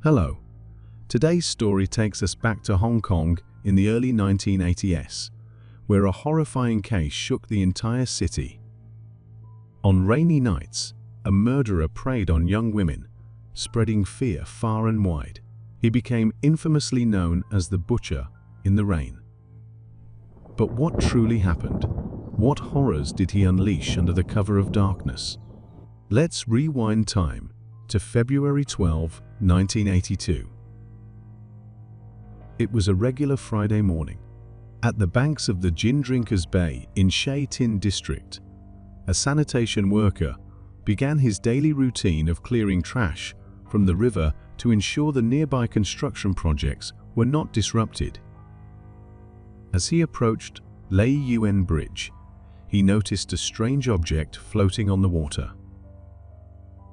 Hello. Today's story takes us back to Hong Kong in the early 1980s, where a horrifying case shook the entire city. On rainy nights, a murderer preyed on young women, spreading fear far and wide. He became infamously known as the Butcher in the Rain. But what truly happened? What horrors did he unleash under the cover of darkness? Let's rewind time to February 12, 1982. It was a regular Friday morning. At the banks of the Gin Drinkers Bay in Shay Tin District, a sanitation worker began his daily routine of clearing trash from the river to ensure the nearby construction projects were not disrupted. As he approached Lei Yuen Bridge, he noticed a strange object floating on the water.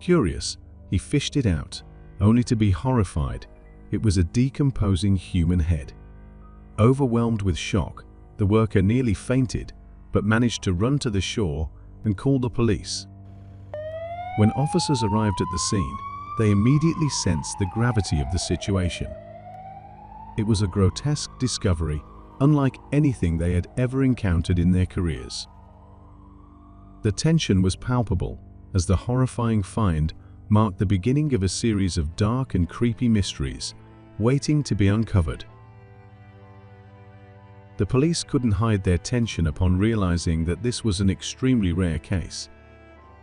Curious, he fished it out, only to be horrified. It was a decomposing human head. Overwhelmed with shock, the worker nearly fainted, but managed to run to the shore and call the police. When officers arrived at the scene, they immediately sensed the gravity of the situation. It was a grotesque discovery, unlike anything they had ever encountered in their careers. The tension was palpable, as the horrifying find marked the beginning of a series of dark and creepy mysteries waiting to be uncovered. The police couldn't hide their tension upon realizing that this was an extremely rare case.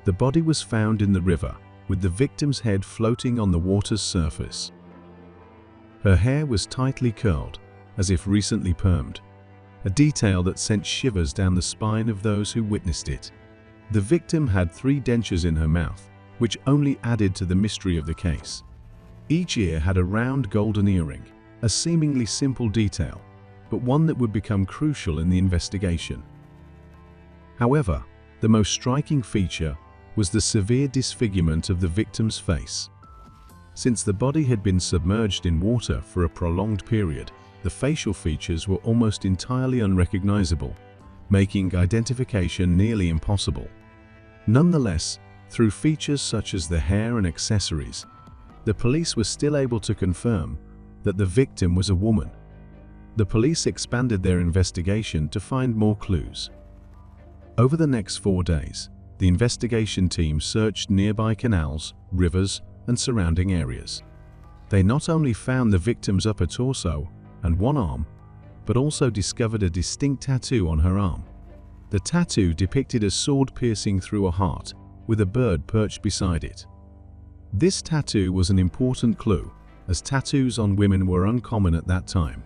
The body was found in the river, with the victim's head floating on the water's surface. Her hair was tightly curled, as if recently permed, a detail that sent shivers down the spine of those who witnessed it. The victim had 3 dentures in her mouth, which only added to the mystery of the case. Each ear had a round golden earring, a seemingly simple detail, but one that would become crucial in the investigation. However, the most striking feature was the severe disfigurement of the victim's face. Since the body had been submerged in water for a prolonged period, the facial features were almost entirely unrecognizable, making identification nearly impossible. Nonetheless, through features such as the hair and accessories, the police were still able to confirm that the victim was a woman. The police expanded their investigation to find more clues. Over the next 4 days, the investigation team searched nearby canals, rivers, and surrounding areas. They not only found the victim's upper torso and one arm, but also discovered a distinct tattoo on her arm. The tattoo depicted a sword piercing through a heart, with a bird perched beside it. This tattoo was an important clue, as tattoos on women were uncommon at that time,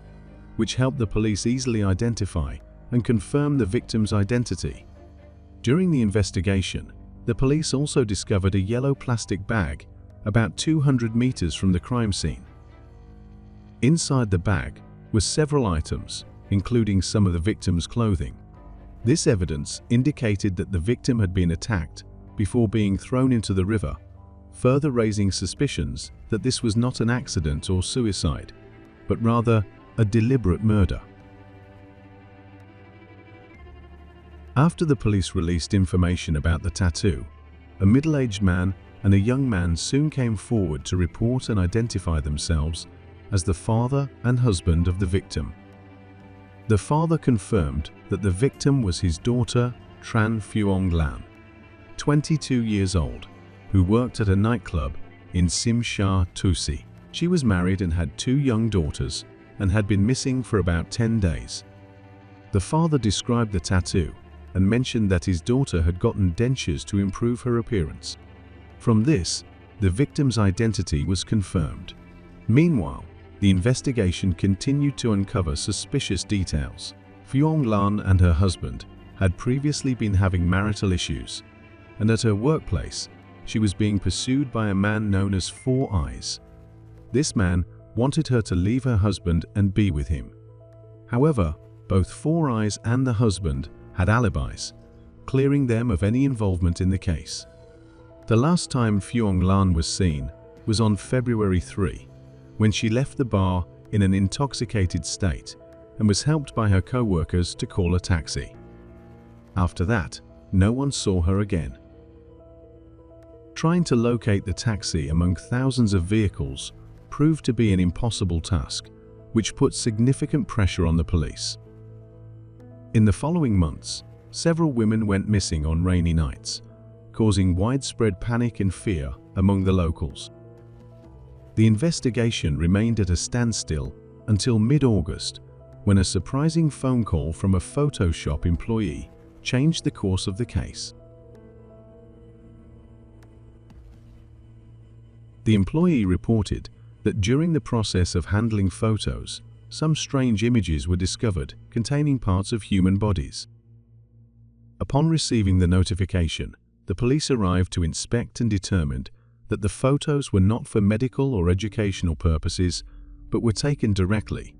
which helped the police easily identify and confirm the victim's identity. During the investigation, the police also discovered a yellow plastic bag about 200 meters from the crime scene. Inside the bag were several items, including some of the victim's clothing. This evidence indicated that the victim had been attacked before being thrown into the river, further raising suspicions that this was not an accident or suicide, but rather a deliberate murder. After the police released information about the tattoo, a middle-aged man and a young man soon came forward to report and identify themselves as the father and husband of the victim. The father confirmed that the victim was his daughter, Tran Phuong Lam, 22 years old, who worked at a nightclub in Sim Sha Tusi. She was married and had 2 young daughters and had been missing for about 10 days. The father described the tattoo and mentioned that his daughter had gotten dentures to improve her appearance. From this, the victim's identity was confirmed. Meanwhile, the investigation continued to uncover suspicious details. Phuong Lan and her husband had previously been having marital issues, and at her workplace, she was being pursued by a man known as 4 Eyes. This man wanted her to leave her husband and be with him. However, both 4 Eyes and the husband had alibis, clearing them of any involvement in the case. The last time Phuong Lan was seen was on February 3, when she left the bar in an intoxicated state and was helped by her co-workers to call a taxi. After that, no one saw her again. Trying to locate the taxi among thousands of vehicles proved to be an impossible task, which put significant pressure on the police. In the following months, several women went missing on rainy nights, causing widespread panic and fear among the locals. The investigation remained at a standstill until mid-August, when a surprising phone call from a photo shop employee changed the course of the case. The employee reported that during the process of handling photos, some strange images were discovered containing parts of human bodies. Upon receiving the notification, the police arrived to inspect and determined that the photos were not for medical or educational purposes, but were taken directly.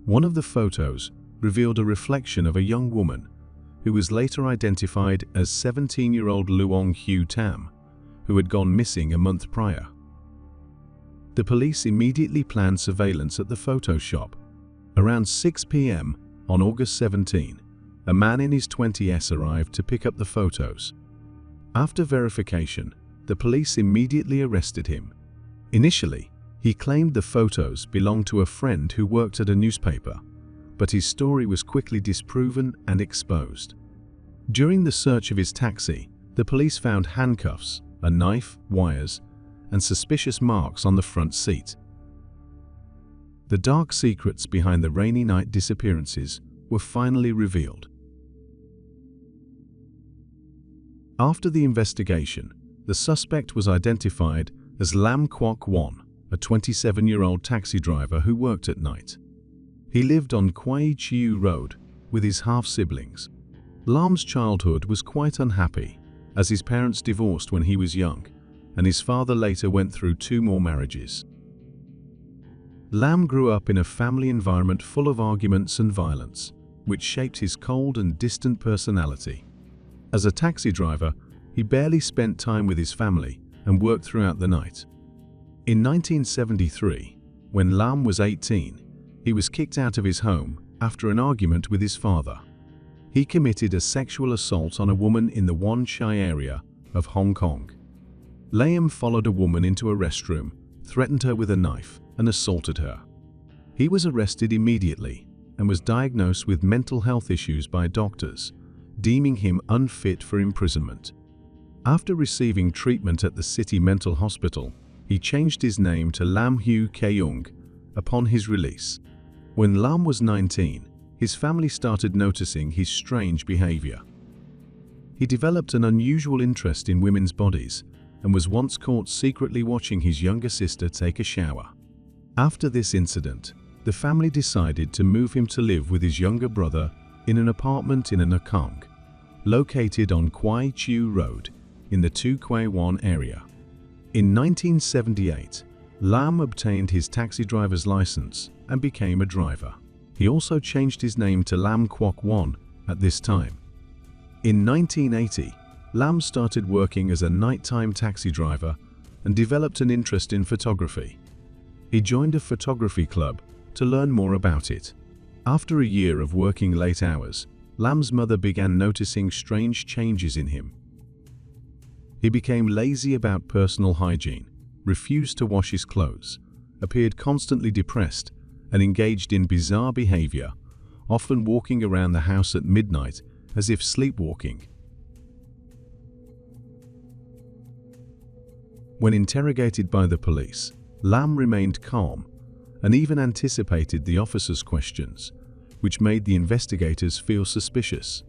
One of the photos revealed a reflection of a young woman, who was later identified as 17-year-old Luong Hu Tam, who had gone missing a month prior. The police immediately planned surveillance at the photo shop. Around 6 p.m. on August 17, a man in his 20s arrived to pick up the photos. After verification, the police immediately arrested him. Initially, he claimed the photos belonged to a friend who worked at a newspaper, but his story was quickly disproven and exposed. During the search of his taxi, the police found handcuffs, a knife, wires, and suspicious marks on the front seat. The dark secrets behind the rainy night disappearances were finally revealed. After the investigation, the suspect was identified as Lam Kor-Wan, a 27-year-old taxi driver who worked at night. He lived on Kwai Chiu Road with his half-siblings. Lam's childhood was quite unhappy, as his parents divorced when he was young, and his father later went through 2 more marriages. Lam grew up in a family environment full of arguments and violence, which shaped his cold and distant personality. As a taxi driver, he barely spent time with his family and worked throughout the night. In 1973, when Lam was 18, he was kicked out of his home after an argument with his father. He committed a sexual assault on a woman in the Wan Chai area of Hong Kong. Lam followed a woman into a restroom, threatened her with a knife, and assaulted her. He was arrested immediately and was diagnosed with mental health issues by doctors, deeming him unfit for imprisonment. After receiving treatment at the city mental hospital, he changed his name to Lam Hu Keung upon his release. When Lam was 19, his family started noticing his strange behavior. He developed an unusual interest in women's bodies and was once caught secretly watching his younger sister take a shower. After this incident, the family decided to move him to live with his younger brother in an apartment in Nakong, located on Kwai Chiu Road in the Tu Kwai Wan area. In 1978, Lam obtained his taxi driver's license and became a driver. He also changed his name to Lam Kor-Wan at this time. In 1980, Lam started working as a nighttime taxi driver and developed an interest in photography. He joined a photography club to learn more about it. After a year of working late hours, Lam's mother began noticing strange changes in him. He became lazy about personal hygiene, refused to wash his clothes, appeared constantly depressed, and engaged in bizarre behavior, often walking around the house at midnight as if sleepwalking. When interrogated by the police, Lam remained calm and even anticipated the officers' questions, which made the investigators feel suspicious.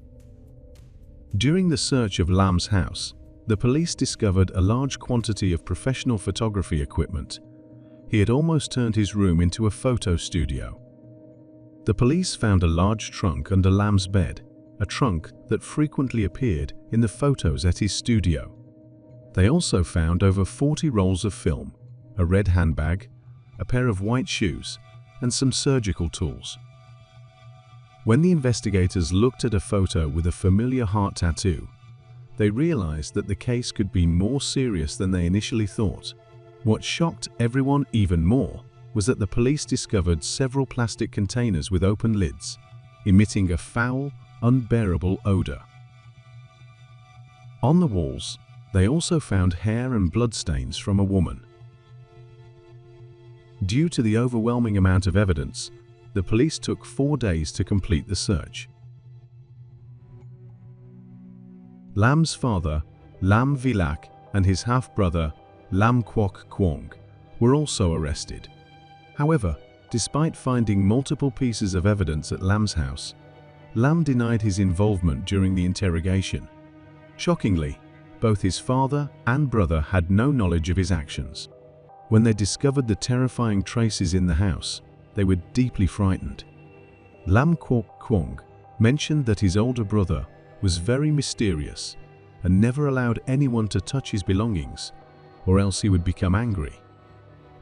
During the search of Lam's house, the police discovered a large quantity of professional photography equipment. He had almost turned his room into a photo studio. The police found a large trunk under Lam's bed, a trunk that frequently appeared in the photos at his studio. They also found over 40 rolls of film, a red handbag, a pair of white shoes, and some surgical tools. When the investigators looked at a photo with a familiar heart tattoo, they realized that the case could be more serious than they initially thought. What shocked everyone even more was that the police discovered several plastic containers with open lids, emitting a foul, unbearable odor. On the walls, they also found hair and bloodstains from a woman. Due to the overwhelming amount of evidence, the police took 4 days to complete the search. Lam's father, Lam Vilak, and his half-brother, Lam Kor-Wan, were also arrested. However, despite finding multiple pieces of evidence at Lam's house, Lam denied his involvement during the interrogation. Shockingly, both his father and brother had no knowledge of his actions. When they discovered the terrifying traces in the house, they were deeply frightened. Lam Kor-Wan mentioned that his older brother was very mysterious and never allowed anyone to touch his belongings, or else he would become angry.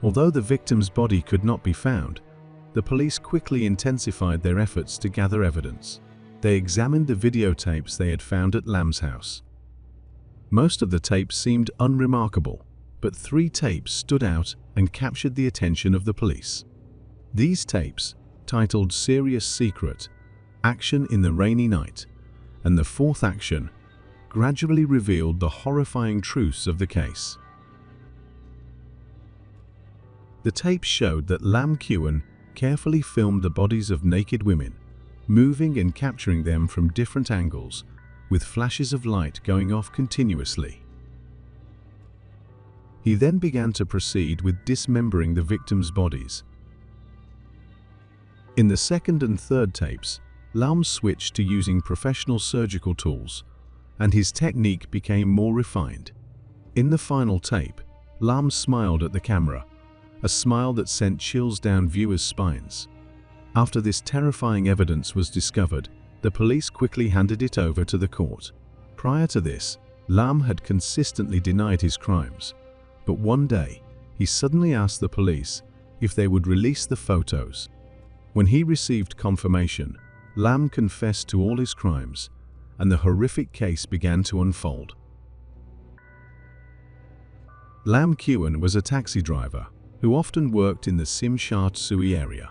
Although the victim's body could not be found, the police quickly intensified their efforts to gather evidence. They examined the videotapes they had found at Lam's house. Most of the tapes seemed unremarkable, but 3 tapes stood out and captured the attention of the police. These tapes, titled Serious Secret, Action in the Rainy Night, and The Fourth Action, gradually revealed the horrifying truths of the case. The tapes showed that Lam Kor-Wan carefully filmed the bodies of naked women, moving and capturing them from different angles, with flashes of light going off continuously. He then began to proceed with dismembering the victims' bodies. In the second and third tapes, Lam switched to using professional surgical tools, and his technique became more refined. In the final tape, Lam smiled at the camera, a smile that sent chills down viewers' spines. After this terrifying evidence was discovered, the police quickly handed it over to the court. Prior to this, Lam had consistently denied his crimes, but one day, he suddenly asked the police if they would release the photos. When he received confirmation, Lam confessed to all his crimes, and the horrific case began to unfold. Lam Kor-Wan was a taxi driver who often worked in the Simshat Sui area,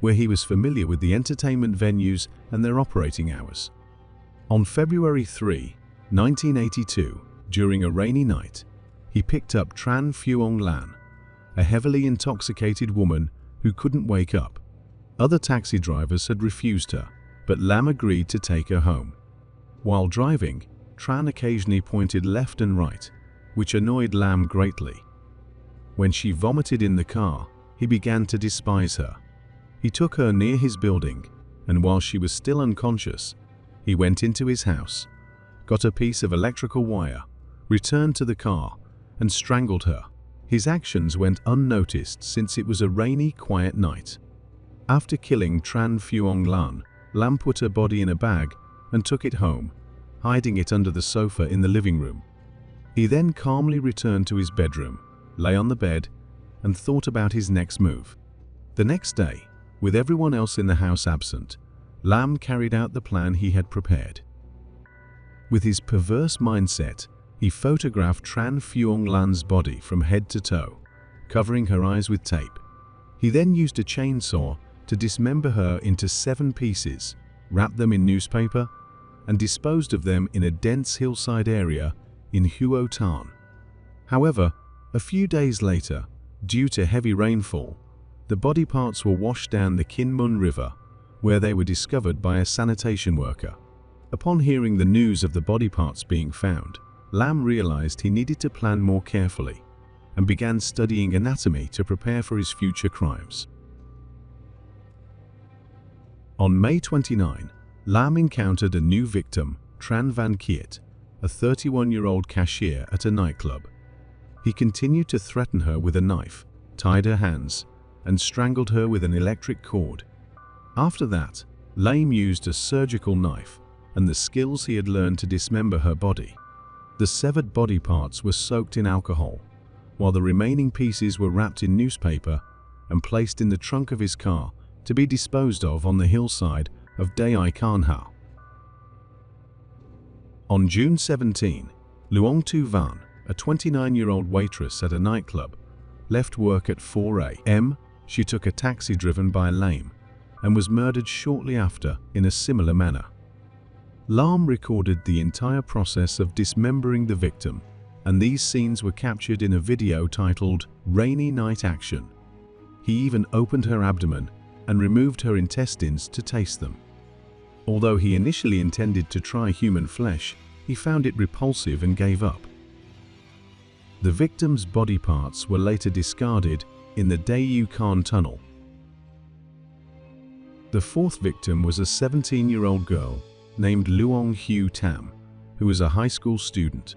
where he was familiar with the entertainment venues and their operating hours. On February 3, 1982, during a rainy night, he picked up Tran Phuong Lan, a heavily intoxicated woman who couldn't wake up. Other taxi drivers had refused her, but Lam agreed to take her home. While driving, Tran occasionally pointed left and right, which annoyed Lam greatly. When she vomited in the car, he began to despise her. He took her near his building, and while she was still unconscious, he went into his house, got a piece of electrical wire, returned to the car, and strangled her. His actions went unnoticed since it was a rainy, quiet night. After killing Tran Phuong Lan, Lam put her body in a bag and took it home, hiding it under the sofa in the living room. He then calmly returned to his bedroom, lay on the bed, and thought about his next move. The next day, with everyone else in the house absent, Lam carried out the plan he had prepared. With his perverse mindset, he photographed Tran Phuong Lan's body from head to toe, covering her eyes with tape. He then used a chainsaw to dismember her into 7 pieces, wrapped them in newspaper, and disposed of them in a dense hillside area in Huo Tan. However, a few days later, due to heavy rainfall, the body parts were washed down the Kin Mun River, where they were discovered by a sanitation worker. Upon hearing the news of the body parts being found, Lam realized he needed to plan more carefully and began studying anatomy to prepare for his future crimes. On May 29, Lam encountered a new victim, Tran Van Kiet, a 31-year-old cashier at a nightclub. He continued to threaten her with a knife, tied her hands, and strangled her with an electric cord. After that, Lam used a surgical knife and the skills he had learned to dismember her body. The severed body parts were soaked in alcohol, while the remaining pieces were wrapped in newspaper and placed in the trunk of his car to be disposed of on the hillside of Dai Kanha. On June 17, Luong Tu Van, a 29-year-old waitress at a nightclub, left work at 4 a.m. She took a taxi driven by Lam and was murdered shortly after in a similar manner. Lam recorded the entire process of dismembering the victim, and these scenes were captured in a video titled Rainy Night Action. He even opened her abdomen and removed her intestines to taste them. Although he initially intended to try human flesh, he found it repulsive and gave up. The victim's body parts were later discarded in the Dayu Khan tunnel. The fourth victim was a 17-year-old girl named Luong Hu Tam, who was a high school student.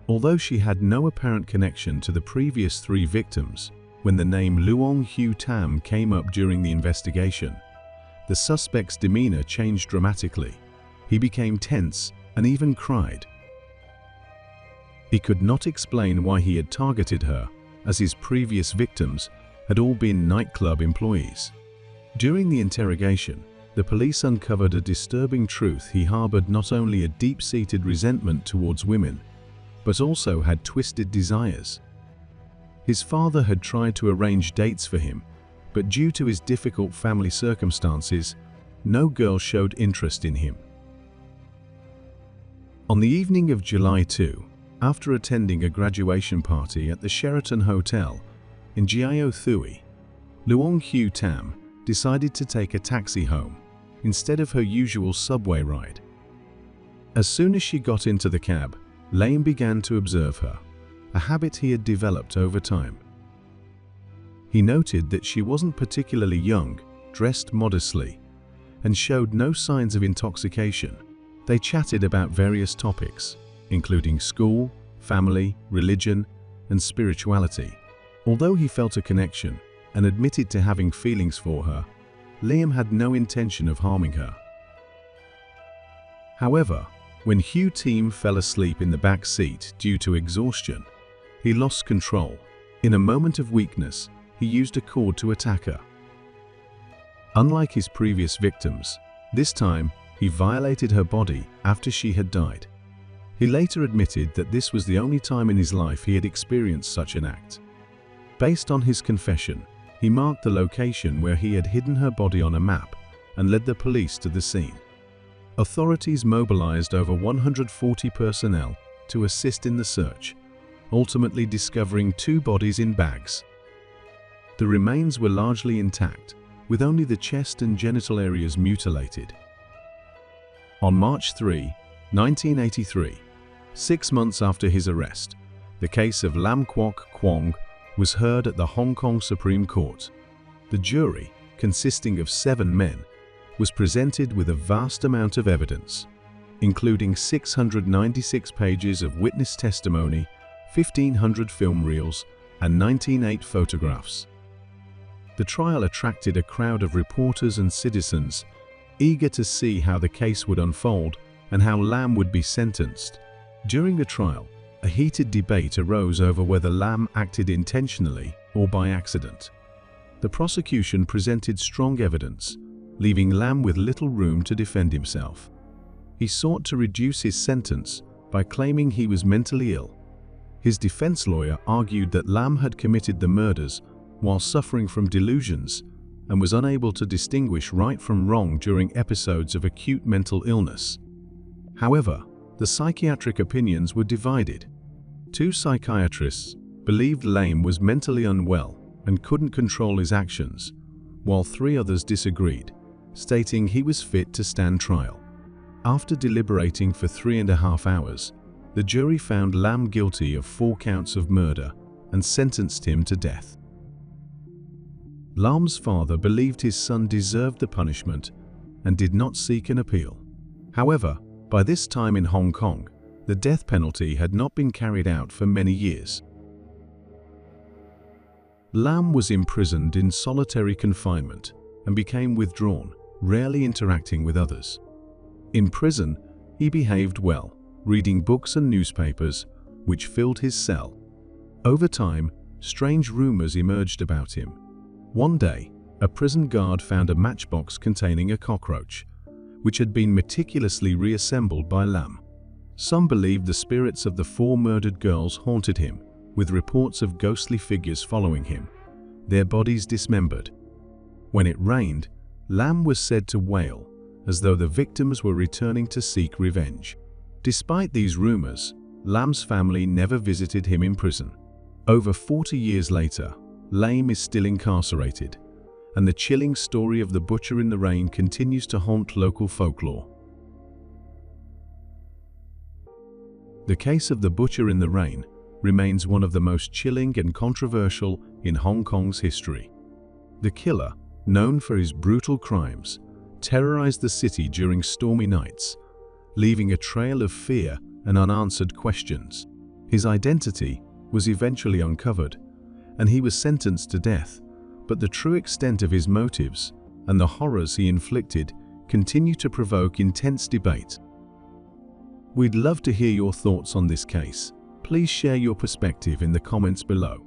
Although she had no apparent connection to the previous 3 victims, when the name Luong Hu Tam came up during the investigation, the suspect's demeanor changed dramatically. He became tense and even cried. He could not explain why he had targeted her, as his previous victims had all been nightclub employees. During the interrogation, the police uncovered a disturbing truth: he harbored not only a deep-seated resentment towards women, but also had twisted desires. His father had tried to arrange dates for him, but due to his difficult family circumstances, no girl showed interest in him. On the evening of July 2, after attending a graduation party at the Sheraton Hotel in Jiao Thui, Luong Hu Tam decided to take a taxi home instead of her usual subway ride. As soon as she got into the cab, Lam began to observe her, a habit he had developed over time. He noted that she wasn't particularly young, dressed modestly, and showed no signs of intoxication. They chatted about various topics, including school, family, religion, and spirituality. Although he felt a connection and admitted to having feelings for her, Liam had no intention of harming her. However, when Hugh Team fell asleep in the back seat due to exhaustion, he lost control. In a moment of weakness, he used a cord to attack her. Unlike his previous victims, this time he violated her body after she had died. He later admitted that this was the only time in his life he had experienced such an act. Based on his confession, he marked the location where he had hidden her body on a map and led the police to the scene. Authorities mobilized over 140 personnel to assist in the search, ultimately discovering 2 bodies in bags. The remains were largely intact, with only the chest and genital areas mutilated. On March 3, 1983, 6 months after his arrest, the case of Lam Kor-Wan was heard at the Hong Kong Supreme Court. The jury, consisting of 7 men, was presented with a vast amount of evidence, including 696 pages of witness testimony, 1,500 film reels, and 98 photographs. The trial attracted a crowd of reporters and citizens, eager to see how the case would unfold and how Lam would be sentenced. During the trial, a heated debate arose over whether Lam acted intentionally or by accident. The prosecution presented strong evidence, leaving Lam with little room to defend himself. He sought to reduce his sentence by claiming he was mentally ill. His defense lawyer argued that Lam had committed the murders while suffering from delusions and was unable to distinguish right from wrong during episodes of acute mental illness. However, the psychiatric opinions were divided. 2 psychiatrists believed Lam was mentally unwell and couldn't control his actions, while 3 others disagreed, stating he was fit to stand trial. After deliberating for 3.5 hours, the jury found Lam guilty of 4 counts of murder and sentenced him to death. Lam's father believed his son deserved the punishment and did not seek an appeal. However, by this time in Hong Kong, the death penalty had not been carried out for many years. Lam was imprisoned in solitary confinement and became withdrawn, rarely interacting with others. In prison, he behaved well, reading books and newspapers, which filled his cell. Over time, strange rumors emerged about him. One day, a prison guard found a matchbox containing a cockroach, which had been meticulously reassembled by Lam. Some believed the spirits of the 4 murdered girls haunted him, with reports of ghostly figures following him, their bodies dismembered. When it rained, Lam was said to wail, as though the victims were returning to seek revenge. Despite these rumors, Lam's family never visited him in prison. Over 40 years later, Lam is still incarcerated, and the chilling story of the butcher in the rain continues to haunt local folklore. The case of the butcher in the rain remains one of the most chilling and controversial in Hong Kong's history. The killer, known for his brutal crimes, terrorized the city during stormy nights, leaving a trail of fear and unanswered questions. His identity was eventually uncovered, and he was sentenced to death, but the true extent of his motives and the horrors he inflicted continue to provoke intense debate. We'd love to hear your thoughts on this case. Please share your perspective in the comments below.